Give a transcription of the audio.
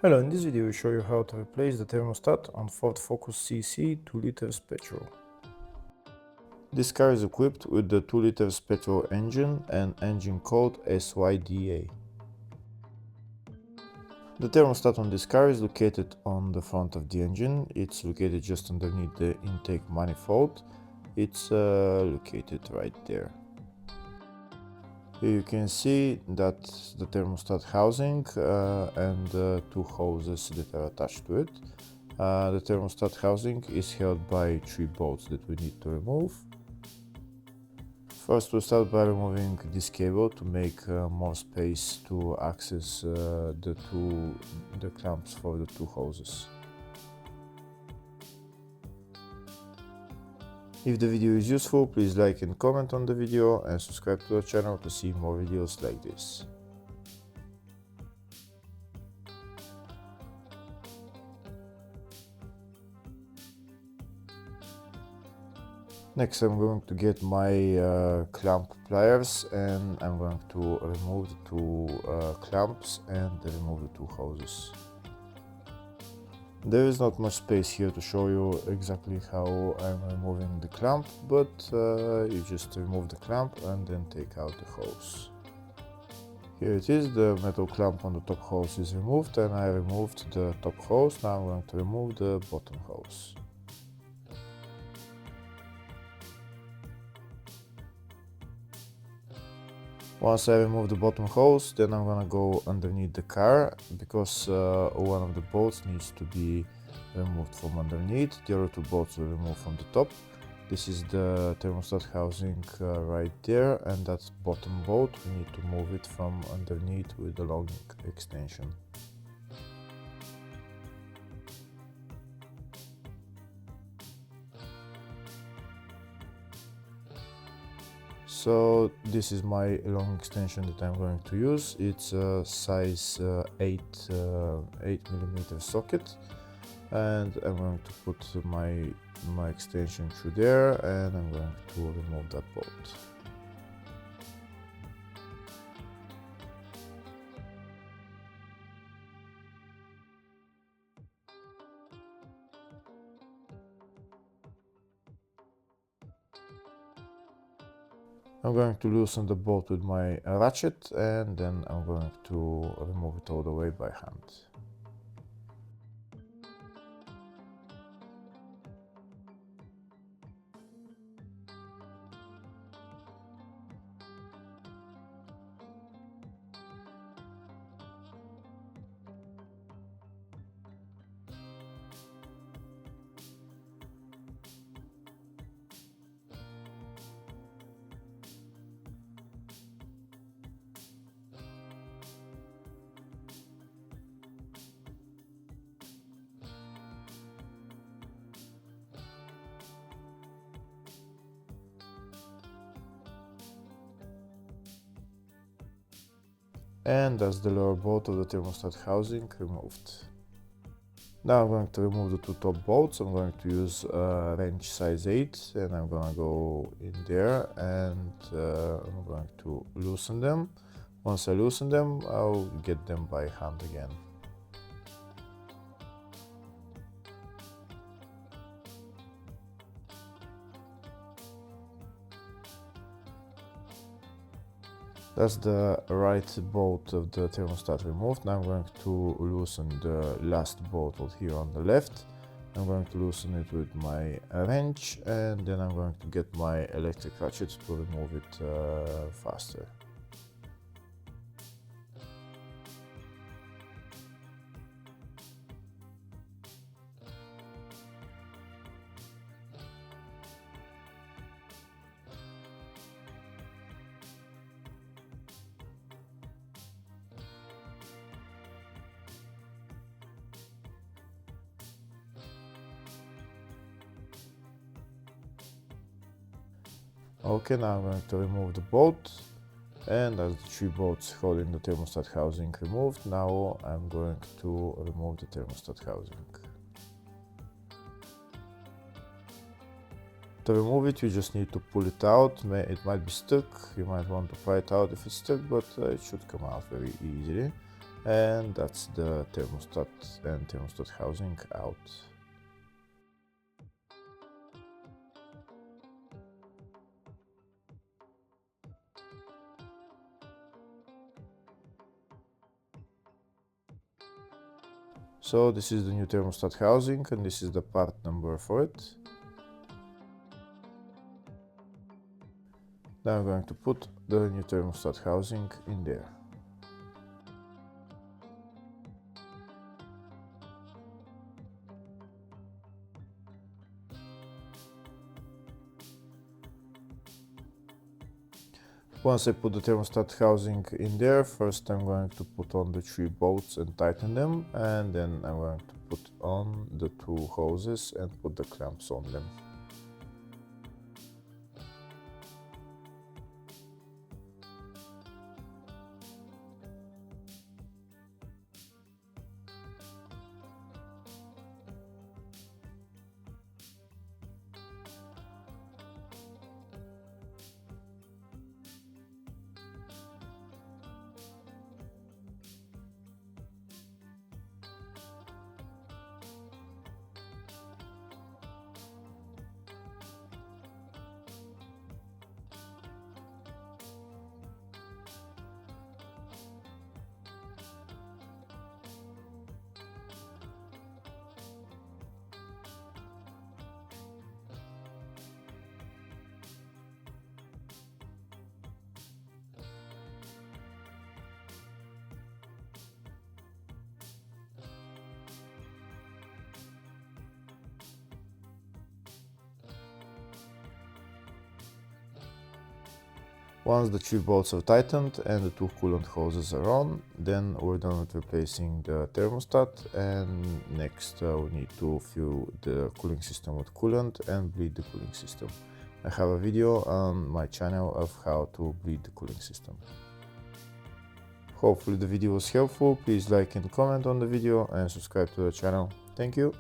Hello, in this video we show you how to replace the thermostat on Ford Focus CC 2 liters petrol. This car is equipped with the 2 liters petrol engine and engine code SYDA. The thermostat on this car is located on the front of the engine. It's located just underneath the intake manifold. It's located right there. Here you can see that the thermostat housing and the two hoses that are attached to it. The thermostat housing is held by 3 bolts that we need to remove. First we'll start by removing this cable to make more space to access the clamps for the two hoses. If the video is useful, please like and comment on the video and subscribe to the channel to see more videos like this. Next I'm going to get my clamp pliers and I'm going to remove the two clamps and remove the two hoses. There is not much space here to show you exactly how I'm removing the clamp, but you just remove the clamp and then take out the hose. Here it is, the metal clamp on the top hose is removed and I removed the top hose. Now I'm going to remove the bottom hose. Once I remove the bottom hose, then I'm gonna go underneath the car, because one of the bolts needs to be removed from underneath. The other two bolts will remove from the top. This is the thermostat housing right there, and that bottom bolt we need to move it from underneath with the long extension. So this is my long extension that I'm going to use. It's a size 8mm socket, and I'm going to put my extension through there and I'm going to remove that bolt. I'm going to loosen the bolt with my ratchet and then I'm going to remove it all the way by hand. And that's the lower bolt of the thermostat housing removed. Now I'm going to remove the two top bolts. I'm going to use a wrench size 8 and I'm gonna go in there and I'm going to loosen them. Once I loosen them, I'll get them by hand again. That's the right bolt of the thermostat removed. Now I'm going to loosen the last bolt here on the left. I'm going to loosen it with my wrench and then I'm going to get my electric ratchet to remove it faster. Okay, now I'm going to remove the bolt, and as the 3 bolts holding the thermostat housing removed, now I'm going to remove the thermostat housing. To remove it, you just need to pull it out. It might be stuck, you might want to pry it out if it's stuck, but it should come out very easily. And that's the thermostat and thermostat housing out. So this is the new thermostat housing, and this is the part number for it. Now I'm going to put the new thermostat housing in there. Once I put the thermostat housing in there, first I'm going to put on the 3 bolts and tighten them, and then I'm going to put on the 2 hoses and put the clamps on them. Once the 3 bolts are tightened and the 2 coolant hoses are on, then we're done with replacing the thermostat, and next we need to fill the cooling system with coolant and bleed the cooling system. I have a video on my channel of how to bleed the cooling system. Hopefully the video was helpful. Please like and comment on the video and subscribe to the channel. Thank you.